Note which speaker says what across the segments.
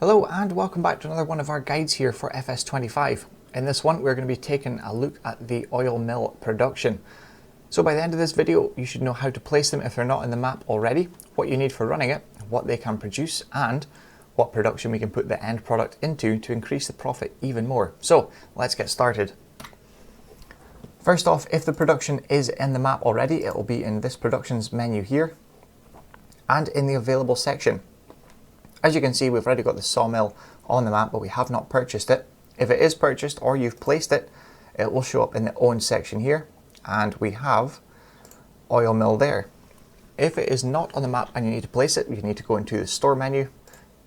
Speaker 1: Hello and welcome back to another one of our guides here for FS25. In this one we're going to be taking a look at the oil mill production. So by the end of this video you should know how to place them if they're not in the map already, what you need for running it, what they can produce and what production we can put the end product into to increase the profit even more. So let's get started. First off, if the production is in the map already, it will be in this productions menu here and in the available section. As you can see, we've already got the sawmill on the map, but we have not purchased it. If it is purchased or you've placed it, it will show up in the own section here, and we have oil mill there. If it is not on the map and you need to place it, you need to go into the store menu,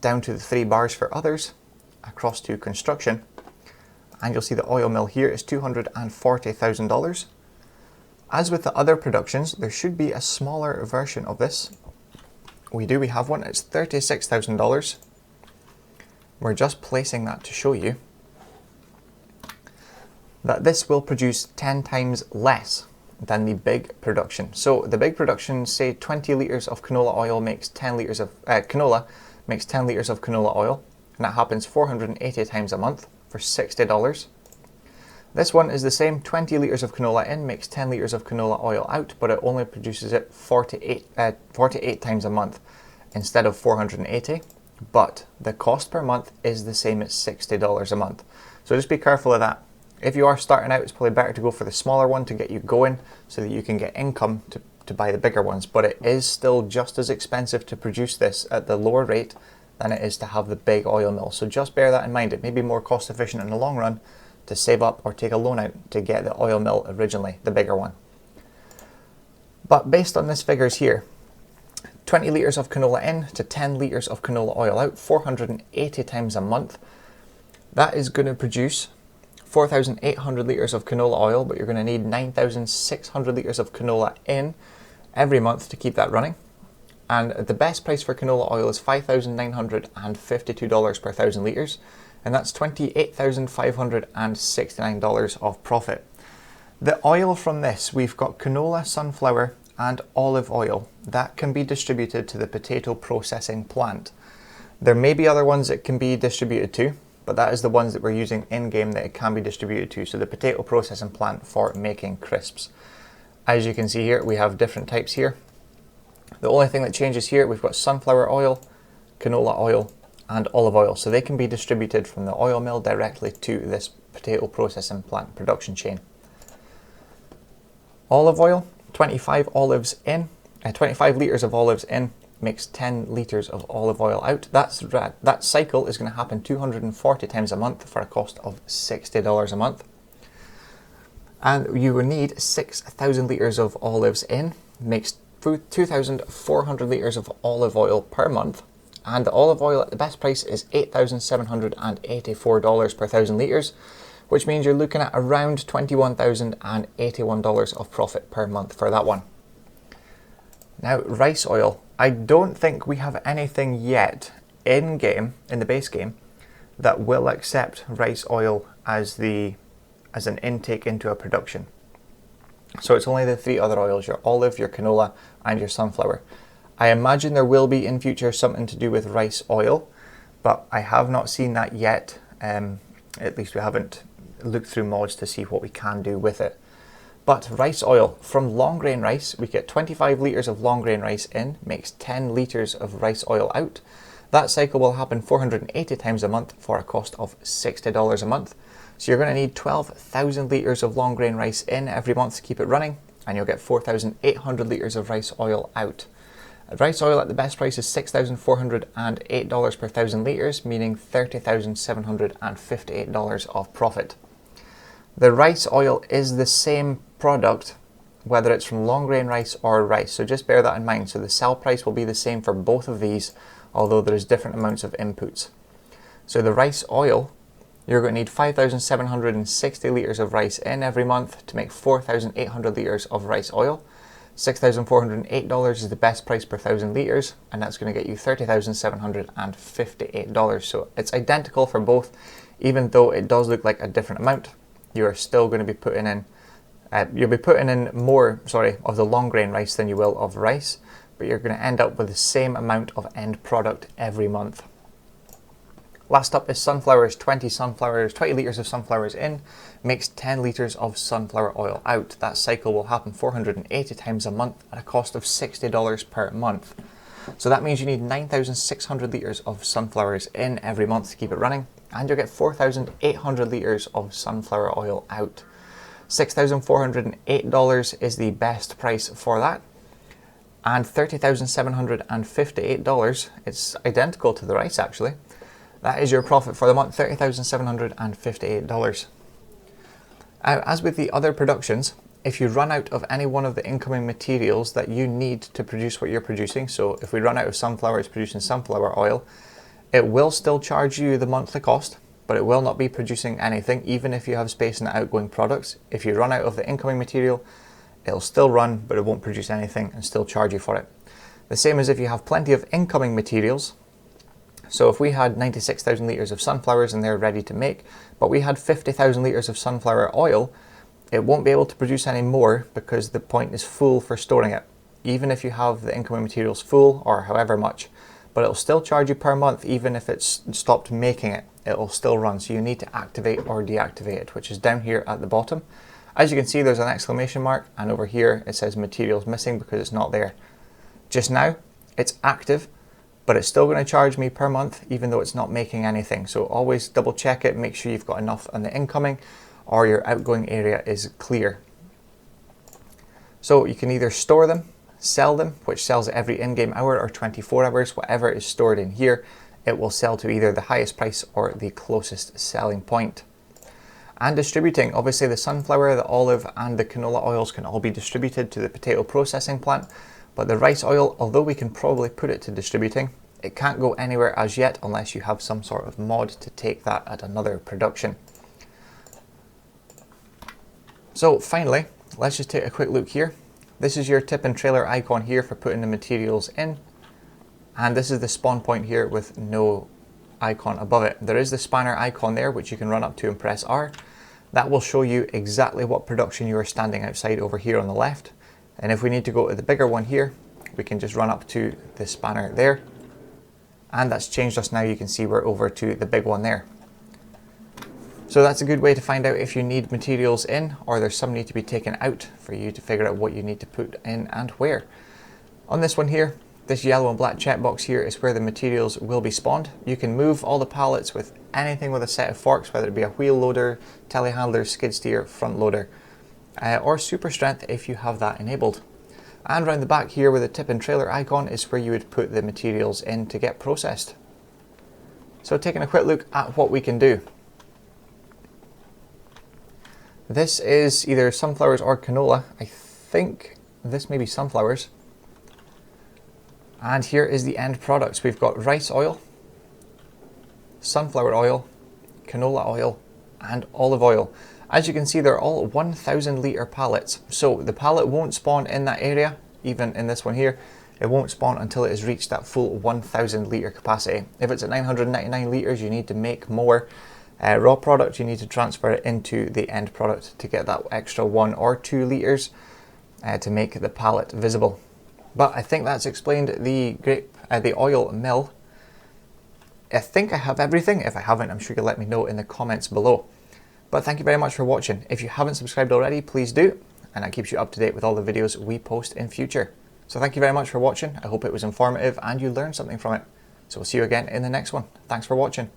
Speaker 1: down to the 3 bars for others, across to construction, and you'll see the oil mill here is $240,000. As with the other productions, there should be a smaller version of this. We have one, it's $36,000. We're just placing that to show you that this will produce 10 times less than the big production. So the big production, say 20 litres of canola oil makes 10 litres of canola oil, and that happens 480 times a month for $60. This one is the same, 20 litres of canola in makes 10 litres of canola oil out, but it only produces it 48 times a month instead of 480, but the cost per month is the same at $60 a month. So just be careful of that. If you are starting out, it's probably better to go for the smaller one to get you going so that you can get income to buy the bigger ones, but it is still just as expensive to produce this at the lower rate than it is to have the big oil mill. So just bear that in mind. It may be more cost efficient in the long run to save up or take a loan out to get the oil mill originally, the bigger one. But based on these figures here, 20 litres of canola in to 10 litres of canola oil out, 480 times a month, that is going to produce 4,800 litres of canola oil, but you're going to need 9,600 litres of canola in every month to keep that running. And the best price for canola oil is $5,952 per 1,000 litres, and that's $28,569 of profit. The oil from this, we've got canola, sunflower and olive oil that can be distributed to the potato processing plant. There may be other ones that can be distributed to, but that is the ones that we're using in-game that it can be distributed to, so the potato processing plant for making crisps. As you can see here, we have different types here. The only thing that changes here, we've got sunflower oil, canola oil and olive oil, so they can be distributed from the oil mill directly to this potato processing plant production chain. Olive oil, 25 litres of olives in makes 10 litres of olive oil out. That cycle is going to happen 240 times a month for a cost of $60 a month. And you will need 6,000 litres of olives in, makes 2,400 litres of olive oil per month. And the olive oil at the best price is $8,784 per 1,000 litres, which means you're looking at around $21,081 of profit per month for that one. Now, rice oil. I don't think we have anything yet in-game, in the base game, that will accept rice oil as an intake into a production. So it's only the 3 other oils, your olive, your canola and your sunflower. I imagine there will be in future something to do with rice oil, but I have not seen that yet. At least we haven't looked through mods to see what we can do with it. But rice oil, from long grain rice, we get 25 litres of long grain rice in, makes 10 litres of rice oil out. That cycle will happen 480 times a month for a cost of $60 a month. So you're going to need 12,000 litres of long grain rice in every month to keep it running, and you'll get 4,800 litres of rice oil out. Rice oil at the best price is $6,408 per 1,000 litres, meaning $30,758 of profit. The rice oil is the same product whether it's from long grain rice or rice, so just bear that in mind. So the sell price will be the same for both of these, although there's different amounts of inputs. So the rice oil, you're going to need 5,760 litres of rice in every month to make 4,800 litres of rice oil. $6,408 is the best price per 1,000 litres, and that's going to get you $30,758. So it's identical for both, even though it does look like a different amount. You are still going to be putting in you'll be putting in more, of the long grain rice than you will of rice, but you're going to end up with the same amount of end product every month. Last up is sunflowers. 20 litres of sunflowers in makes 10 litres of sunflower oil out. That cycle will happen 480 times a month at a cost of $60 per month. So that means you need 9,600 litres of sunflowers in every month to keep it running, and you'll get 4,800 litres of sunflower oil out. $6,408 is the best price for that, and $30,758, it's identical to the rice actually. That is your profit for the month, $30,758. As with the other productions, if you run out of any one of the incoming materials that you need to produce what you're producing, so if we run out of sunflowers producing sunflower oil, it will still charge you the monthly cost, but it will not be producing anything, even if you have space in the outgoing products. If you run out of the incoming material, it'll still run, but it won't produce anything and still charge you for it. The same as if you have plenty of incoming materials. So if we had 96,000 litres of sunflowers and they're ready to make, but we had 50,000 litres of sunflower oil, it won't be able to produce any more because the point is full for storing it, even if you have the incoming materials full or however much. But it'll still charge you per month even if it's stopped making it. It'll still run, so you need to activate or deactivate it, which is down here at the bottom. As you can see, there's an exclamation mark, and over here it says materials missing because it's not there. Just now, it's active, but it's still going to charge me per month even though it's not making anything. So always double check it, make sure you've got enough on the incoming or your outgoing area is clear. So you can either store them, sell them, which sells every in-game hour or 24 hours, whatever is stored in here, it will sell to either the highest price or the closest selling point. And distributing, obviously the sunflower, the olive and the canola oils can all be distributed to the potato processing plant, but the rice oil, although we can probably put it to distributing, it can't go anywhere as yet unless you have some sort of mod to take that at another production. So finally, let's just take a quick look here. This is your tip and trailer icon here for putting the materials in. And this is the spawn point here with no icon above it. There is the spanner icon there, which you can run up to and press R. That will show you exactly what production you are standing outside over here on the left. And if we need to go to the bigger one here, we can just run up to the spanner there. And that's changed us now. You can see we're over to the big one there. So that's a good way to find out if you need materials in or there's some need to be taken out for you to figure out what you need to put in and where. On this one here, this yellow and black checkbox here is where the materials will be spawned. You can move all the pallets with anything with a set of forks, whether it be a wheel loader, telehandler, skid steer, front loader, or super strength if you have that enabled. And around the back here with the tip and trailer icon is where you would put the materials in to get processed. So taking a quick look at what we can do. This is either sunflowers or canola. I think this may be sunflowers. And here is the end products. We've got rice oil, sunflower oil, canola oil, and olive oil. As you can see, they're all 1,000 litre pallets. So the pallet won't spawn in that area, even in this one here. It won't spawn until it has reached that full 1,000 litre capacity. If it's at 999 litres, you need to make more raw product. You need to transfer it into the end product to get that extra 1 or 2 litres to make the pallet visible. But I think that's explained the oil mill. I think I have everything. If I haven't, I'm sure you'll let me know in the comments below. But thank you very much for watching. If you haven't subscribed already, please do, and that keeps you up to date with all the videos we post in future. So thank you very much for watching. I hope it was informative and you learned something from it. So we'll see you again in the next one. Thanks for watching.